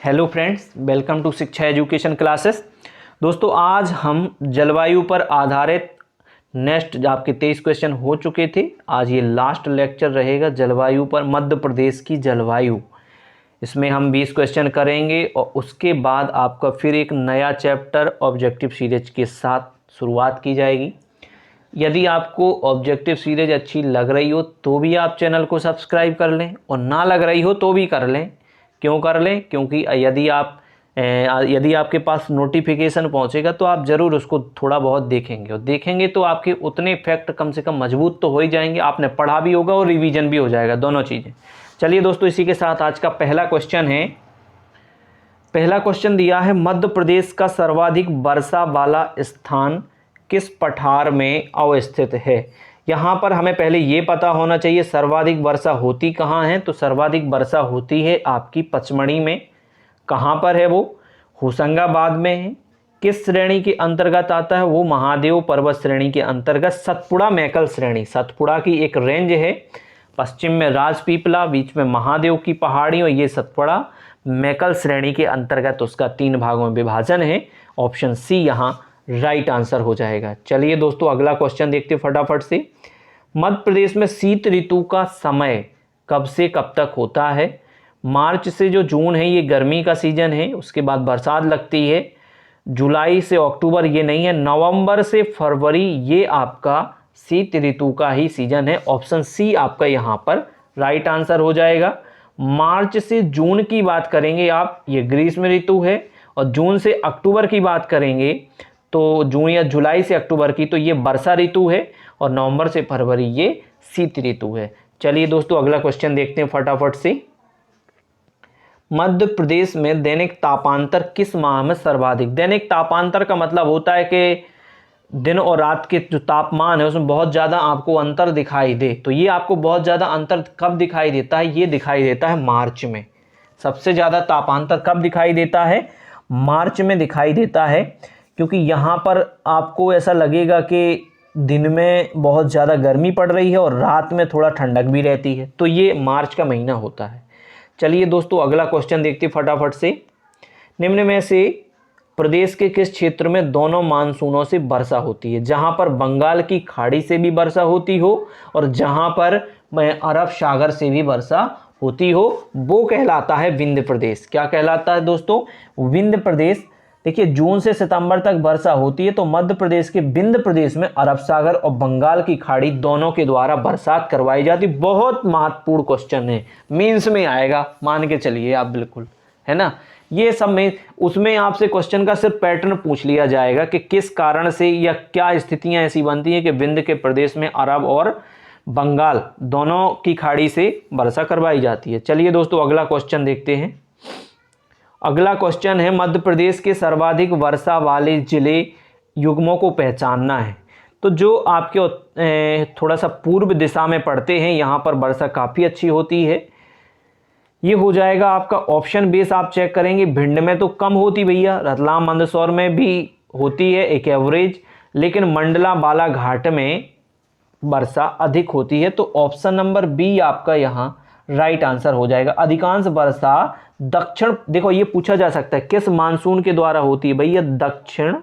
Hello friends, welcome to शिक्षा education classes. दोस्तों, आज हम जलवायु पर आधारित नेक्स्ट आपके 23 क्वेश्चन हो चुके थे। आज ये लास्ट लेक्चर रहेगा जलवायु पर, मध्य प्रदेश की जलवायु। इसमें हम 20 क्वेश्चन करेंगे और उसके बाद आपका फिर एक नया चैप्टर ऑब्जेक्टिव सीरीज के साथ शुरुआत की जाएगी। यदि आपको ऑब्जेक्टिव सीरीज अच्छी लग रही हो तो भी आप चैनल को सब्सक्राइब कर लें, और ना लग रही हो तो भी कर लें। क्यों कर लें? क्योंकि यदि आपके पास नोटिफिकेशन पहुंचेगा तो आप ज़रूर उसको थोड़ा बहुत देखेंगे, और देखेंगे तो आपके उतने फैक्ट कम से कम मजबूत तो हो ही जाएंगे। आपने पढ़ा भी होगा और रिवीजन भी हो जाएगा, दोनों चीज़ें। चलिए दोस्तों, इसी के साथ आज का पहला क्वेश्चन है। पहला क्वेश्चन दिया है, मध्य प्रदेश का सर्वाधिक वर्षा वाला स्थान किस पठार में अवस्थित है। यहाँ पर हमें पहले ये पता होना चाहिए सर्वाधिक वर्षा होती कहाँ है। तो सर्वाधिक वर्षा होती है आपकी पचमढ़ी में। कहाँ पर है वो? होशंगाबाद में है। किस श्रेणी के अंतर्गत आता है वो? महादेव पर्वत श्रेणी के अंतर्गत। सतपुड़ा मैकल श्रेणी, सतपुड़ा की एक रेंज है। पश्चिम में राजपीपला, बीच में महादेव की पहाड़ी, और ये सतपुड़ा मैकल श्रेणी के अंतर्गत उसका 3 भागों में विभाजन है। ऑप्शन सी यहाँ राइट आंसर हो जाएगा। चलिए दोस्तों, अगला क्वेश्चन देखते फटाफट से। मध्य प्रदेश में शीत ऋतु का समय कब से कब तक होता है? मार्च से जो जून है ये गर्मी का सीजन है, उसके बाद बरसात लगती है। जुलाई से अक्टूबर ये नहीं है। नवंबर से फरवरी ये आपका शीत ऋतु का ही सीजन है। ऑप्शन सी आपका यहाँ पर राइट आंसर हो जाएगा। मार्च से जून की बात करेंगे आप, ये ग्रीष्म ऋतु है। और जून से अक्टूबर की बात करेंगे तो जून या जुलाई से अक्टूबर की तो ये वर्षा ऋतु है। और नवंबर से फरवरी ये शीत ऋतु है। चलिए दोस्तों, अगला क्वेश्चन देखते हैं फटाफट से। मध्य प्रदेश में दैनिक तापांतर किस माह में सर्वाधिक? दैनिक तापांतर का मतलब होता है कि दिन और रात के जो तापमान है उसमें बहुत ज़्यादा आपको अंतर दिखाई दे। तो ये आपको बहुत ज़्यादा अंतर कब दिखाई देता है? ये दिखाई देता है मार्च में। सबसे ज़्यादा तापांतर कब दिखाई देता है? मार्च में दिखाई देता है, क्योंकि यहाँ पर आपको ऐसा लगेगा कि दिन में बहुत ज़्यादा गर्मी पड़ रही है और रात में थोड़ा ठंडक भी रहती है। तो ये मार्च का महीना होता है। चलिए दोस्तों, अगला क्वेश्चन देखते फटाफट से। निम्न में से प्रदेश के किस क्षेत्र में दोनों मानसूनों से वर्षा होती है? जहां पर बंगाल की खाड़ी से भी वर्षा होती हो और जहां पर अरब सागर से भी वर्षा होती हो, वो कहलाता है विंध्य प्रदेश। क्या कहलाता है दोस्तों? विंध्य प्रदेश। देखिए, जून से सितंबर तक वर्षा होती है, तो मध्य प्रदेश के विंध्य प्रदेश में अरब सागर और बंगाल की खाड़ी दोनों के द्वारा बरसात करवाई जाती। बहुत महत्वपूर्ण क्वेश्चन है, मेंस में आएगा, मान के चलिए आप, बिल्कुल है ना। ये सब में उसमें आपसे क्वेश्चन का सिर्फ पैटर्न पूछ लिया जाएगा कि किस कारण से या क्या स्थितियां ऐसी बनती हैं कि विंध्य के प्रदेश में अरब और बंगाल दोनों की खाड़ी से वर्षा करवाई जाती है। चलिए दोस्तों, अगला क्वेश्चन देखते हैं। अगला क्वेश्चन है, मध्य प्रदेश के सर्वाधिक वर्षा वाले जिले युग्मों को पहचानना है। तो जो आपके थोड़ा सा पूर्व दिशा में पड़ते हैं, यहाँ पर वर्षा काफ़ी अच्छी होती है। ये हो जाएगा आपका ऑप्शन बेस। आप चेक करेंगे, भिंड में तो कम होती भैया, रतलाम मंदसौर में भी होती है एक एवरेज, लेकिन मंडला बालाघाट में वर्षा अधिक होती है। तो ऑप्शन नंबर बी आपका यहाँ राइट आंसर हो जाएगा। अधिकांश वर्षा दक्षिण, देखो ये पूछा जा सकता है किस मानसून के द्वारा होती है भैया? दक्षिण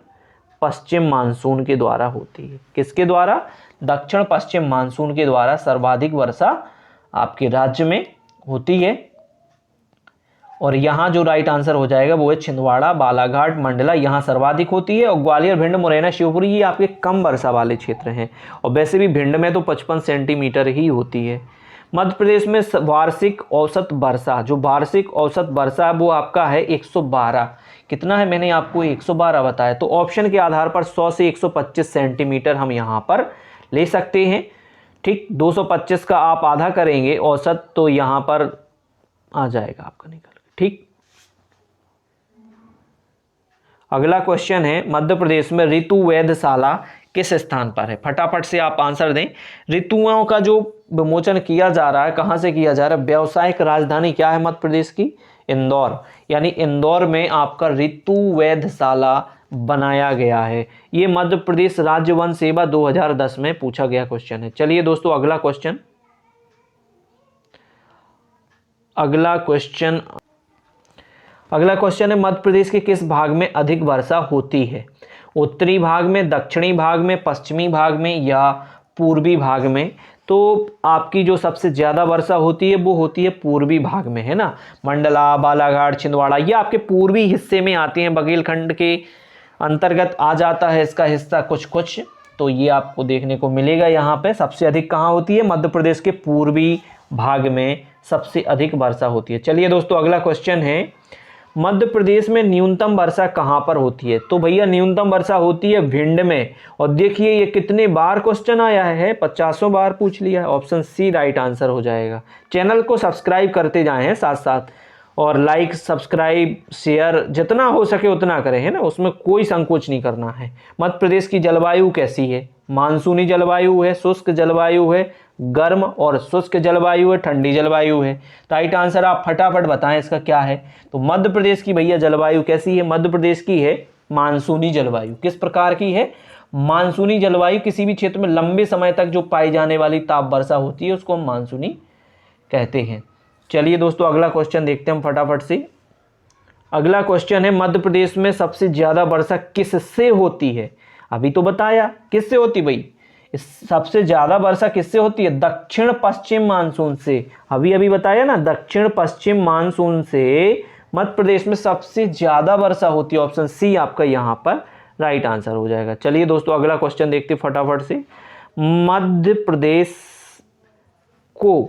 पश्चिम मानसून के द्वारा होती है। किसके द्वारा? दक्षिण पश्चिम मानसून के द्वारा सर्वाधिक वर्षा आपके राज्य में होती है। और यहाँ जो राइट आंसर हो जाएगा वो है छिंदवाड़ा, बालाघाट, मंडला, यहाँ सर्वाधिक होती है। और ग्वालियर, भिंड, मुरैना, शिवपुरी ये आपके कम वर्षा वाले क्षेत्र हैं। और वैसे भी भिंड में तो 55 सेंटीमीटर ही होती है। मध्य प्रदेश में वार्षिक औसत वर्षा, जो वार्षिक औसत वर्षा वो आपका है 112। कितना है? मैंने आपको 112 बताया। तो ऑप्शन के आधार पर 100 से 125 सेंटीमीटर हम यहाँ पर ले सकते हैं। ठीक, 225 का आप आधा करेंगे औसत, तो यहाँ पर आ जाएगा आपका निकल। ठीक, अगला क्वेश्चन है, मध्य प्रदेश में ऋतु वेधशाला किस स्थान पर है? फटाफट से आप आंसर दें। ऋतुओं का जो विमोचन किया जा रहा है, कहां से किया जा रहा है? व्यावसायिक राजधानी क्या है मध्य प्रदेश की? इंदौर। यानी इंदौर में आपका ऋतु वेधशाला बनाया गया है। ये मध्य प्रदेश राज्य वन सेवा 2010 में पूछा गया क्वेश्चन है। चलिए दोस्तों, अगला क्वेश्चन अगला क्वेश्चन है मध्य प्रदेश के किस भाग में अधिक वर्षा होती है? उत्तरी भाग में, दक्षिणी भाग में, पश्चिमी भाग में या पूर्वी भाग में? तो आपकी जो सबसे ज़्यादा वर्षा होती है वो होती है पूर्वी भाग में, है ना। मंडला, बालाघाट, छिंदवाड़ा ये आपके पूर्वी हिस्से में आते हैं, बघेलखंड के अंतर्गत आ जाता है इसका हिस्सा कुछ कुछ। तो ये आपको देखने को मिलेगा यहाँ पे। सबसे अधिक कहाँ होती है? मध्य प्रदेश के पूर्वी भाग में सबसे अधिक वर्षा होती है। चलिए दोस्तों अगला क्वेश्चन है, मध्य प्रदेश में न्यूनतम वर्षा कहाँ पर होती है? तो भैया न्यूनतम वर्षा होती है भिंड में। और देखिए ये कितने बार क्वेश्चन आया है, 50 बार पूछ लिया है। ऑप्शन सी राइट आंसर हो जाएगा। चैनल को सब्सक्राइब करते जाएं हैं साथ साथ, और लाइक, सब्सक्राइब, शेयर जितना हो सके उतना करें, है ना, उसमें कोई संकोच नहीं करना है। मध्य प्रदेश की जलवायु कैसी है? मानसूनी जलवायु है, शुष्क जलवायु है, गर्म और शुष्क जलवायु है, ठंडी जलवायु है? राइट आंसर आप फटाफट बताएं इसका क्या है। तो मध्य प्रदेश की भैया जलवायु कैसी है? मध्य प्रदेश की है मानसूनी जलवायु। किस प्रकार की है? मानसूनी जलवायु। किसी भी क्षेत्र में लंबे समय तक जो पाई जाने वाली ताप वर्षा होती है उसको हम मानसूनी कहते हैं। चलिए दोस्तों अगला क्वेश्चन देखते हैं हम फटाफट से। अगला क्वेश्चन है मध्य प्रदेश में सबसे ज्यादा वर्षा किससे होती है? अभी तो बताया किससे होती भाई, सबसे ज्यादा वर्षा किससे होती है? दक्षिण पश्चिम मानसून से। अभी बताया ना, दक्षिण पश्चिम मानसून से मध्य प्रदेश में सबसे ज्यादा वर्षा होती है। ऑप्शन सी आपका यहाँ पर राइट आंसर हो जाएगा। चलिए दोस्तों अगला क्वेश्चन देखते हैं फटाफट से। मध्य प्रदेश को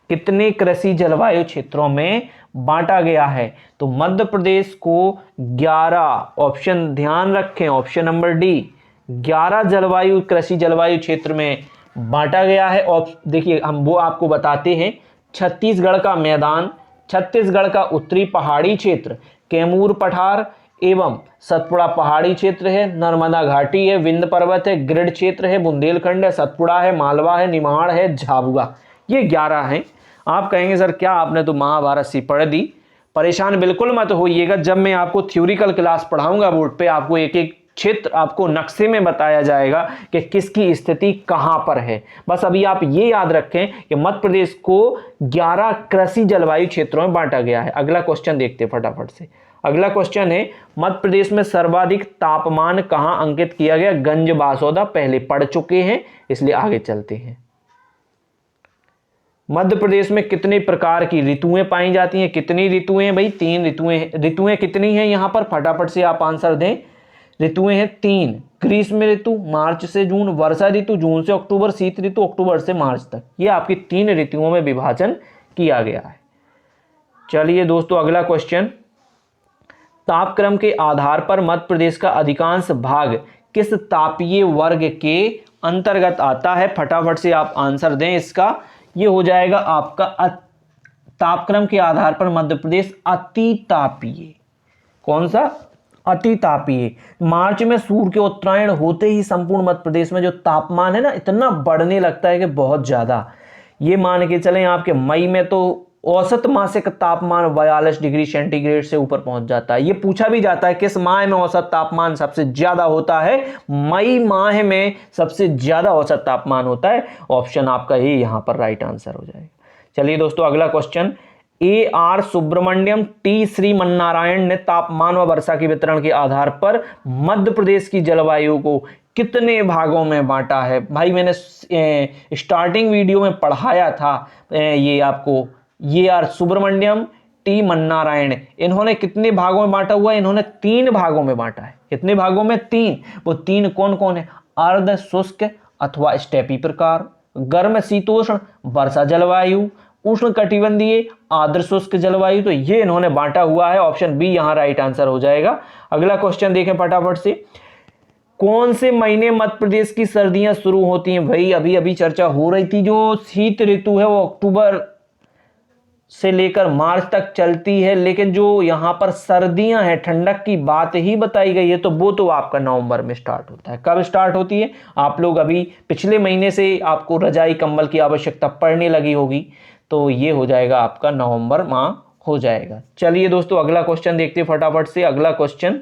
कितने कृषि जलवायु क्षेत्रों में बांटा गया है? तो मध्य प्रदेश को 11, ऑप्शन ध्यान रखें, ऑप्शन नंबर डी, 11 जलवायु कृषि जलवायु क्षेत्र में बांटा गया है। और देखिए हम वो आपको बताते हैं। छत्तीसगढ़ का मैदान, छत्तीसगढ़ का उत्तरी पहाड़ी क्षेत्र, कैमूर पठार एवं सतपुड़ा पहाड़ी क्षेत्र है, नर्मदा घाटी है, विंध्य पर्वत है, गिरिड क्षेत्र है, बुंदेलखंड है, सतपुड़ा है, मालवा है, निमाड़ है, झाबुआ। ये 11 हैं। आप कहेंगे सर क्या आपने तो महाभारत सी पढ़ दी। परेशान बिल्कुल मत होइएगा, जब मैं आपको थ्योरिकल क्लास पढ़ाऊंगा बोर्ड पे आपको एक एक क्षेत्र आपको नक्शे में बताया जाएगा कि किसकी स्थिति कहां पर है। बस अभी आप ये याद रखें कि मध्य प्रदेश को 11 कृषि जलवायु क्षेत्रों में बांटा गया है। अगला क्वेश्चन देखते हैं फटाफट से। अगला क्वेश्चन है मध्य प्रदेश में सर्वाधिक तापमान कहां अंकित किया गया? गंज बासौदा, पहले पढ़ चुके हैं इसलिए आगे चलते हैं। मध्य प्रदेश में कितने प्रकार की ऋतुएं पाई जाती हैं? कितनी ऋतुएं भाई? 3 ऋतुएं। ऋतुएं कितनी हैं यहां पर? फटाफट से आप आंसर दें। ऋतुएं हैं 3। ग्रीष्म ऋतु मार्च से जून, वर्षा ऋतु जून से अक्टूबर, शीत ऋतु अक्टूबर से मार्च तक। ये आपकी 3 ऋतुओं में विभाजन किया गया है। चलिए दोस्तों अगला क्वेश्चन, तापक्रम के आधार पर मध्य प्रदेश का अधिकांश भाग किस तापीय वर्ग के अंतर्गत आता है? फटाफट से आप आंसर दें इसका। ये हो जाएगा आपका तापक्रम के आधार पर मध्य प्रदेश अति तापीय। कौन सा? अति तापीय। मार्च में सूर्य के उत्तरायण होते ही संपूर्ण मध्य प्रदेश में जो तापमान है ना इतना बढ़ने लगता है कि बहुत ज्यादा। ये मान के चलें आपके मई में तो औसत मासिक तापमान 42 डिग्री सेंटीग्रेड से ऊपर पहुंच जाता है। ये पूछा भी जाता है किस माह में औसत तापमान सबसे ज्यादा होता है? मई माह में सबसे ज्यादा औसत तापमान होता है। ऑप्शन आपका ये यहां पर राइट आंसर हो जाएगा। चलिए दोस्तों अगला question, AR Subramaniam, T Shrimannarayan ने तापमान व वर्षा के वितरण के आधार पर मध्य प्रदेश की जलवायु को कितने भागों में बांटा है? भाई मैंने स्टार्टिंग वीडियो में पढ़ाया था ये आपको। AR सुब्रमण्यम, T मन्नारायण, इन्होंने कितने भागों में बांटा हुआ है? इन्होंने 3 भागों में बांटा है। कितने भागों में? 3। वो 3 कौन कौन है? अर्ध शुष्क अथवा स्टेपी प्रकार, गर्म शीतोष्ण वर्षा जलवायु, उष्ण कटिबंधीय आर्द्र शुष्क जलवायु। तो ये इन्होंने बांटा हुआ है। ऑप्शन बी यहां राइट आंसर हो जाएगा। अगला क्वेश्चन देखें फटाफट से, कौन से महीने मध्य प्रदेश की सर्दियां शुरू होती हैं? भाई अभी चर्चा हो रही थी, जो शीत ऋतु है वो अक्टूबर से लेकर मार्च तक चलती है, लेकिन जो यहां पर सर्दियां हैं, ठंडक की बात ही बताई गई है, तो वो तो आपका नवंबर में स्टार्ट होता है। कब स्टार्ट होती है? आप लोग अभी पिछले महीने से आपको रजाई कंबल की आवश्यकता पड़ने लगी होगी, तो ये हो जाएगा आपका नवंबर माह हो जाएगा। चलिए दोस्तों अगला क्वेश्चन देखते हैं फटाफट से। अगला क्वेश्चन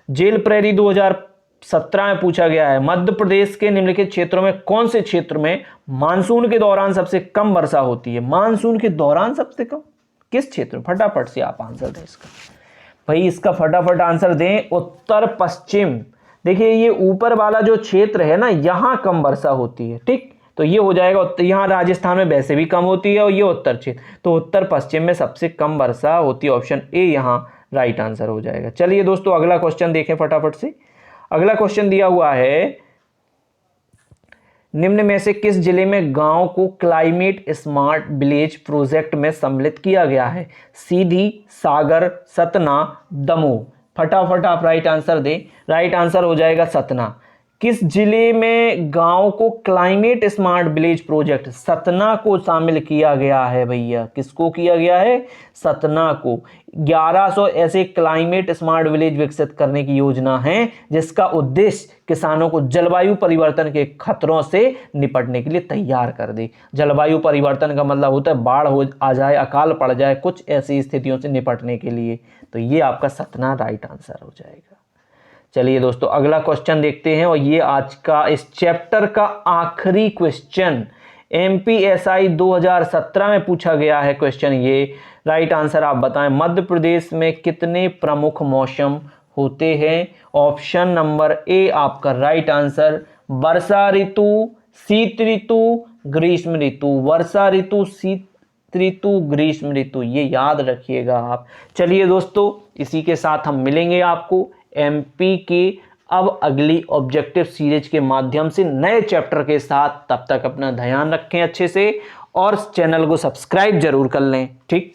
जेल प्रेरी 2017 में पूछा गया है, मध्य प्रदेश के निम्नलिखित क्षेत्रों में कौन से क्षेत्र में मानसून के दौरान सबसे कम वर्षा होती है? मानसून के दौरान सबसे कम किस क्षेत्र में, फटाफट से आप आंसर दें इसका भाई, इसका फटाफट आंसर दें। उत्तर पश्चिम। देखिए ये ऊपर वाला जो क्षेत्र है ना, यहाँ कम वर्षा होती है, ठीक, तो ये हो जाएगा। यहाँ राजस्थान में वैसे भी कम होती है और ये उत्तर क्षेत्र, तो उत्तर पश्चिम में सबसे कम वर्षा होती है। ऑप्शन ए यहाँ राइट आंसर हो जाएगा। चलिए दोस्तों अगला क्वेश्चन देखें फटाफट से। अगला क्वेश्चन दिया हुआ है, निम्न में से किस जिले में गांव को क्लाइमेट स्मार्ट विलेज प्रोजेक्ट में सम्मिलित किया गया है? सीधी, सागर, सतना, दमोह। फटाफट आप राइट आंसर दें। राइट आंसर हो जाएगा सतना। किस जिले में गांव को climate smart village project, Satna को शामिल किया गया है भैया। किसको किया गया है? सतना को। 1100 ऐसे क्लाइमेट स्मार्ट विलेज विकसित करने की योजना है जिसका उद्देश्य किसानों को जलवायु परिवर्तन के खतरों से निपटने के लिए तैयार कर दे। जलवायु परिवर्तन का मतलब होता है बाढ़ हो आ जाए, अकाल पड़ जाए, कुछ ऐसी स्थितियों से निपटने के लिए। तो ये आपका सतना राइट आंसर हो जाएगा। चलिए दोस्तों अगला क्वेश्चन देखते हैं, और ये आज का इस चैप्टर का आखिरी क्वेश्चन एमपीएसआई 2017 में पूछा गया है क्वेश्चन। ये राइट आंसर आप बताएं। मध्य प्रदेश में कितने प्रमुख मौसम होते हैं? ऑप्शन नंबर ए आपका राइट आंसर, वर्षा ऋतु, शीत ऋतु, ग्रीष्म ऋतु। वर्षा ऋतु, शीत ऋतु, ग्रीष्म ऋतु, ये याद रखिएगा आप। चलिए दोस्तों इसी के साथ हम मिलेंगे आपको एमपी के अब अगली ऑब्जेक्टिव सीरीज के माध्यम से नए चैप्टर के साथ। तब तक अपना ध्यान रखें अच्छे से और चैनल को सब्सक्राइब जरूर कर लें, ठीक।